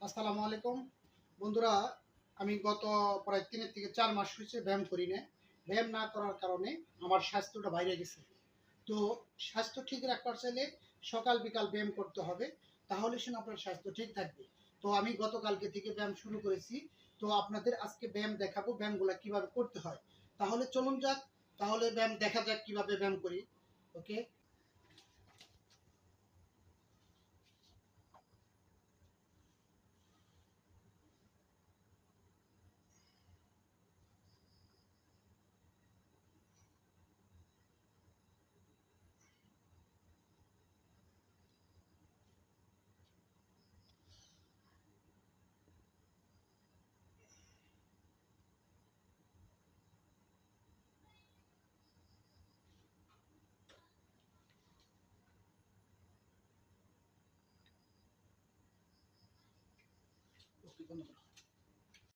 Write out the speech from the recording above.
আসসালামু আলাইকুম বন্ধুরা। আমি গত প্রায় 3 থেকে 4 মাস হয়েছে ব্যায়াম করি না। ব্যায়াম না করার কারণে আমার স্বাস্থ্যটা বাইরে গেছে। তো স্বাস্থ্য ঠিক রাখতে চাইলে সকাল বিকাল ব্যায়াম করতে হবে, তাহলে শুনে আপনার স্বাস্থ্য ঠিক থাকবে। তো আমি গতকালকে থেকে ব্যায়াম শুরু করেছি। তো আপনাদের আজকে ব্যায়াম দেখাবো, ব্যায়ামগুলো কিভাবে করতে হয়। তাহলে চলুন যাক, তাহলে ব্যায়াম দেখা যাক কিভাবে ব্যায়াম করি। ওকে। ওকে, বন্ধ করো।